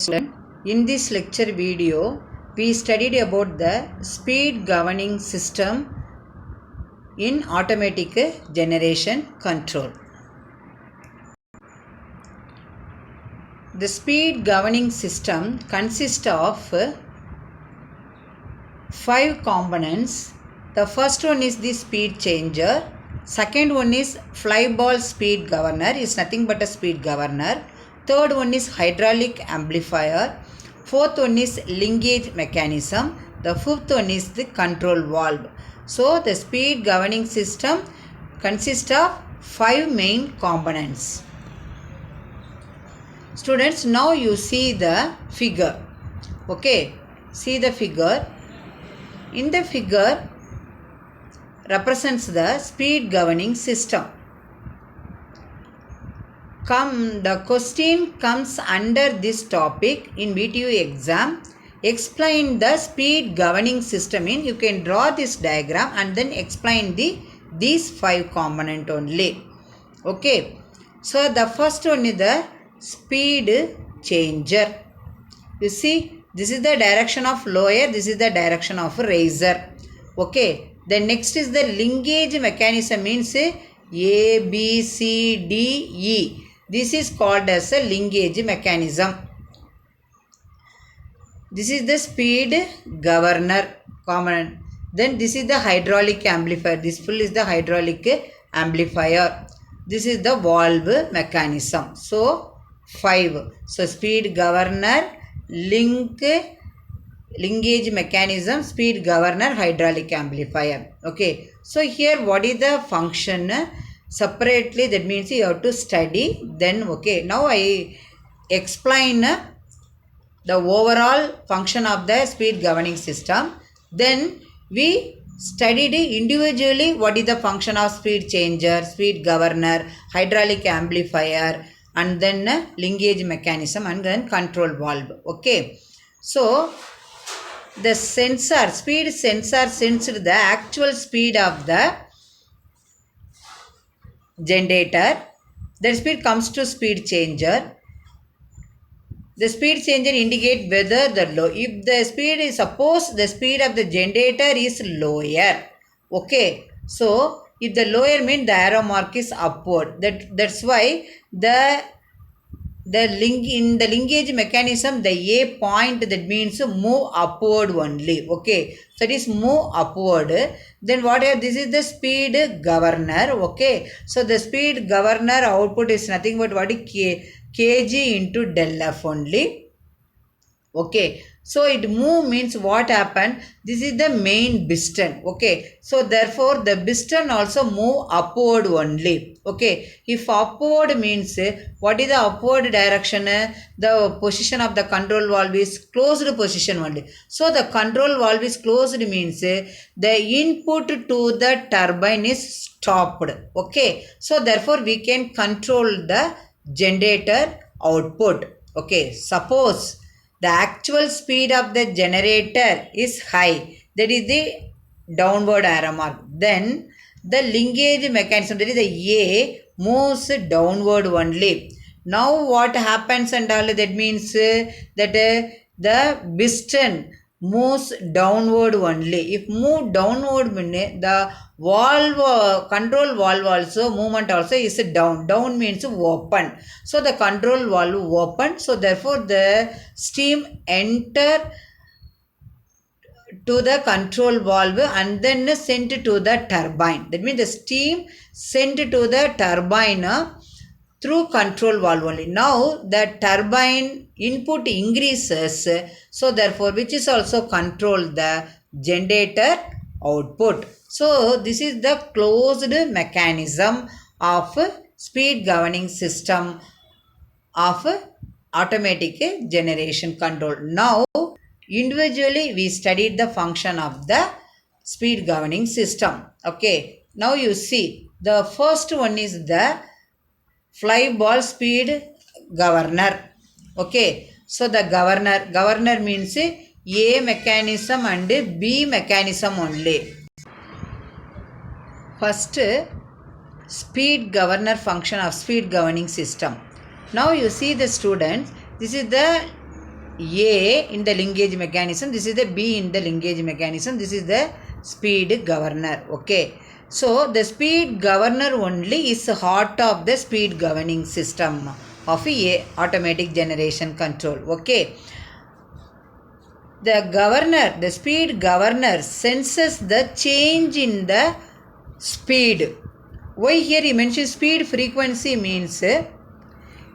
Student, in this lecture video, we studied about the speed governing system in automatic generation control. The speed governing system consists of 5 components. The first one is the speed changer. Second one is flyball speed governor, is nothing but a speed governor. Third one is hydraulic amplifier. Fourth one is linkage mechanism. The fifth one is the control valve. So the speed governing system consists of 5 main components. Students, now you see the figure. Okay, see the figure. In the figure represents the speed governing system. The question comes under this topic in BTU exam. Explain the speed governing system in, you can draw this diagram and then explain these 5 component only. Okay, so the first one is the speed changer. You see, this is the direction of lower, this is the direction of raiser. Okay, the next is the linkage mechanism, means A, B, C, D, E. This is called as a linkage mechanism. This is the speed governor component. Then this is the hydraulic amplifier. This full is the hydraulic amplifier. This is the valve mechanism. So 5. So speed governor, linkage mechanism, speed governor, hydraulic amplifier. Okay. So here what is the function? Separately, that means you have to study. Then okay, now I explain the overall function of the speed governing system. Then we studied individually what is the function of speed changer, speed governor, hydraulic amplifier, and then linkage mechanism, and then control valve. Okay, so the sensor, speed sensor sensed the actual speed of the generator. The speed comes to speed changer. The speed changer indicate whether the low, if the speed is, suppose the speed of the generator is lower. Okay, so if the lower means the arrow mark is upward. That's why in the linkage mechanism, the A point, that means move upward only. Okay, so it is move upward. Then this is the speed governor. Okay, so the speed governor output is nothing but what is kg into del F only. Okay, so it move means what happened? This is the main piston. Okay, so therefore the piston also move upward only. Okay, if upward means what is the upward direction? The position of the control valve is closed position only. So the control valve is closed means the input to the turbine is stopped. Okay, so therefore we can control the generator output. Okay, suppose the actual speed of the generator is high, that is the downward arrow mark. Then the linkage mechanism, that is the A, moves downward only. Now what happens and all, that means that the piston moves downward only. If move downward, the valve, control valve also, movement also is down. Down means open. So the control valve open. So therefore the steam enter to the control valve and then sent to the turbine. That means the steam sent to the turbine through control valve only. Now the turbine input increases, so therefore which is also control the generator output. So this is the closed mechanism of speed governing system of automatic generation control. Now individually we studied the function of the speed governing system. Okay, now you see the first one is the flyball speed governor. Okay, so the governor means A mechanism and B mechanism only. First, speed governor function of speed governing system. Now you see the students, this is the A in the linkage mechanism, this is the B in the linkage mechanism, this is the speed governor. Okay, so the speed governor only is heart of the speed governing system of a automatic generation control. Okay, the speed governor senses the change in the speed. Why here he mentions speed frequency means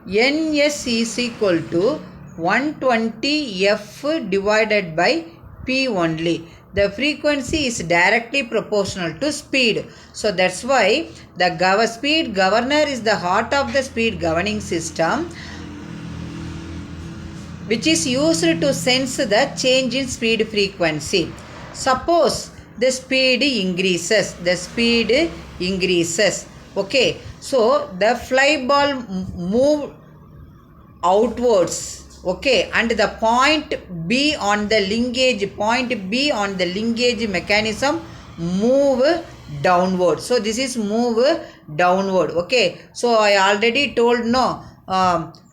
Ns is equal to 120 F divided by P only. The frequency is directly proportional to speed. So that's why the speed governor is the heart of the speed governing system, which is used to sense the change in speed frequency. Suppose the speed increases. Okay, so the fly ball move outwards. Okay, and the point B on the linkage mechanism move downward. So this is move downward. Okay, so I already told no.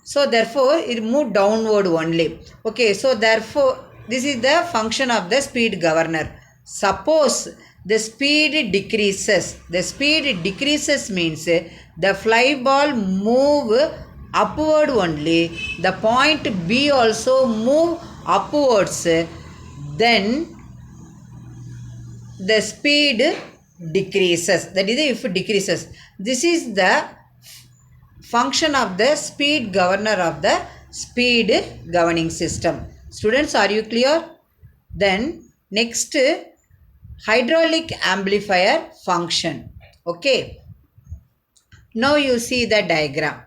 So therefore it move downward only. Okay, so therefore this is the function of the speed governor. Suppose the speed decreases. The speed decreases means the fly ball move upward only. The point B also move upwards. Then the speed decreases. That is if it decreases. This is the function of the speed governor of the speed governing system. Students, are you clear? Then next, hydraulic amplifier function. Okay, now you see the diagram.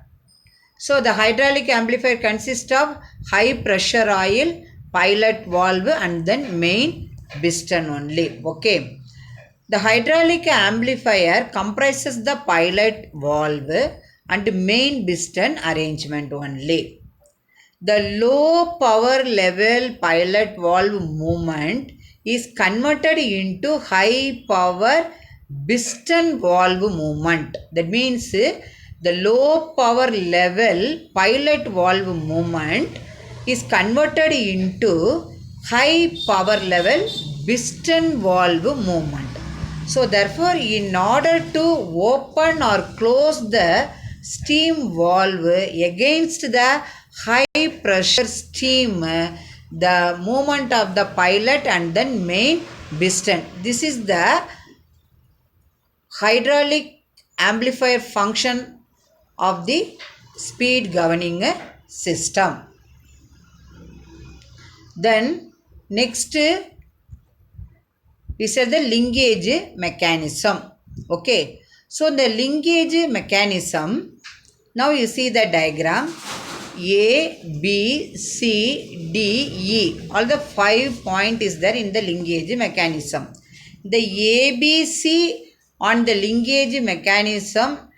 So the hydraulic amplifier consists of high pressure oil, pilot valve and then main piston only. Okay, the hydraulic amplifier comprises the pilot valve and main piston arrangement only. The low power level pilot valve movement is converted into high power piston valve movement. That means the low power level pilot valve movement is converted into high power level piston valve movement. So therefore, in order to open or close the steam valve against the high pressure steam, the movement of the pilot and then main piston. This is the hydraulic amplifier function of the speed governing system. Then next we said the linkage mechanism. Okay, so the linkage mechanism, now you see the diagram. A, B, C, D, E. All the 5 points is there in the linkage mechanism. The ABC on the linkage mechanism,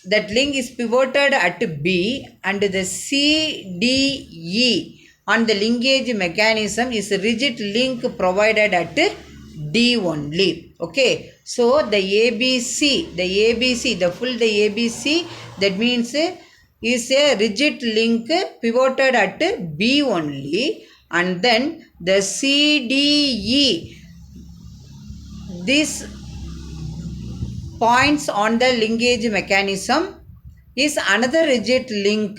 that link is pivoted at B, and the C, D, E on the linkage mechanism is a rigid link provided at D only. Okay, so the ABC, the full the ABC, that means is a rigid link pivoted at B only, and then the CDE, these points on the linkage mechanism is another rigid link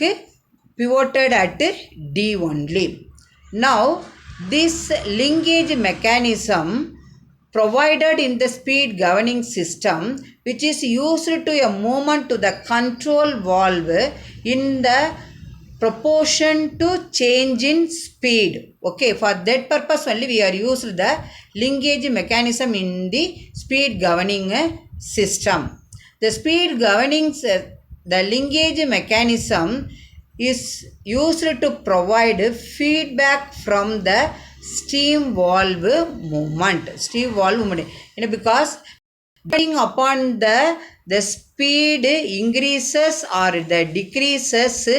pivoted at D only. Now this linkage mechanism provided in the speed governing system, which is used to a movement to the control valve in the proportion to change in speed. Okay, for that purpose only we are used the linkage mechanism in the speed governing system. The speed governing, the linkage mechanism is used to provide feedback from the steam valve movement. Because depending upon the speed increases or the decreases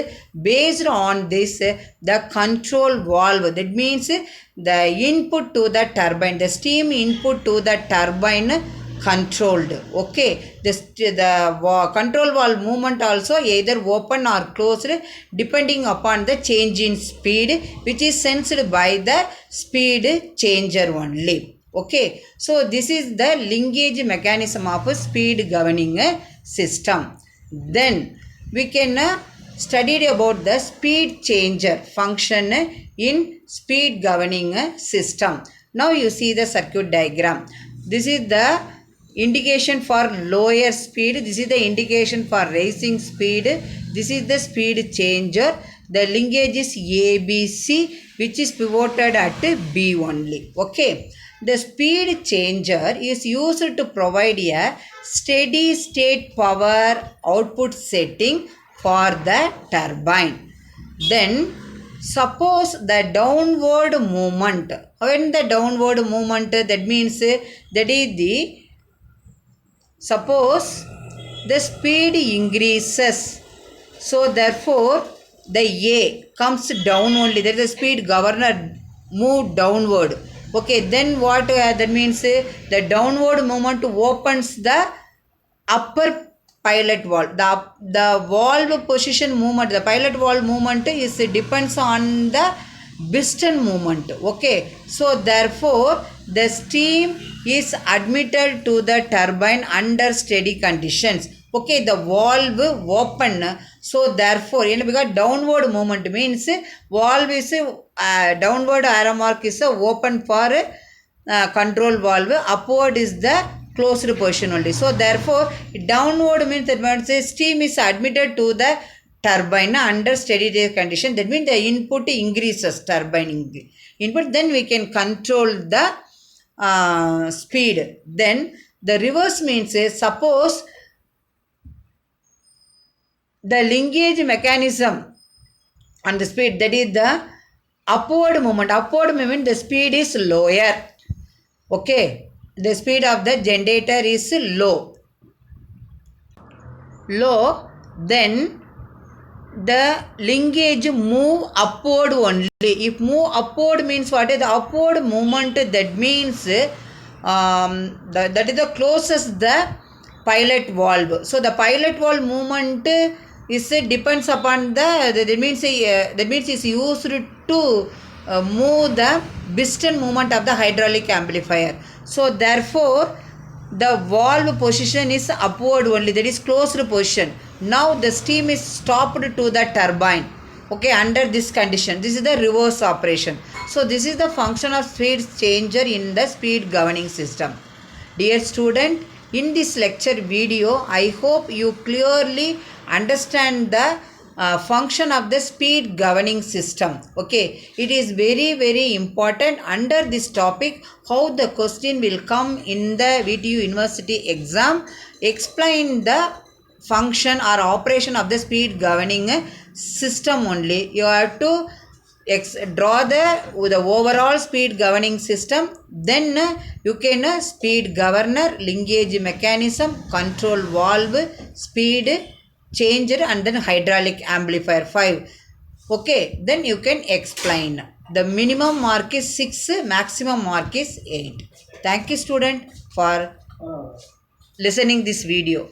based on this the control valve, that means the input to the turbine, the steam input to the turbine controlled. Okay, the control valve movement also either open or closed depending upon the change in speed, which is sensed by the speed changer only. Okay, so this is the linkage mechanism of a speed governing system. Then we can studied about the speed changer function in speed governing system. Now you see the circuit diagram. This is the indication for lower speed. This is the indication for raising speed. This is the speed changer. The linkage is ABC, which is pivoted at B only. Okay. The speed changer is used to provide a steady state power output setting for the turbine. Then suppose the downward movement. When the downward movement, that means that is the, suppose the speed increases, so therefore the A comes down only, that is the speed governor move downward. Okay, then what that means, the downward movement opens the upper pilot valve. The valve position movement, the pilot valve movement is depends on the piston movement. Okay, so therefore the steam is admitted to the turbine under steady conditions. Okay, the valve open, so therefore because downward movement means valve is downward arrow mark is open for control valve, upward is the closed position only. So therefore downward means that means steam is admitted to the turbine under steady state condition. That means the input increases, turbine input, then we can control the speed. Then the reverse means suppose the linkage mechanism and the speed, that is the upward movement. Upward movement, the speed is lower. Okay, the speed of the generator is low. Then the linkage move upward only. If move upward means what is the upward movement, that means that is the closest the pilot valve. So the pilot valve movement is depends upon the, that means is used to move the piston movement of the hydraulic amplifier. So therefore the valve position is upward only, that is closed position. Now the steam is stopped to the turbine. Okay, under this condition, this is the reverse operation. So this is the function of speed changer in the speed governing system. Dear student, in this lecture video, I hope you clearly understand the function of the speed governing system. Okay, it is very important under this topic how the question will come in the VTU University exam. Explain the function or operation of the speed governing system only. You have to draw the overall speed governing system, then you can speed governor, linkage mechanism, control valve, speed changer, and then hydraulic amplifier 5. Okay, then you can explain. The minimum mark is 6, maximum mark is 8. Thank you student for listening this video.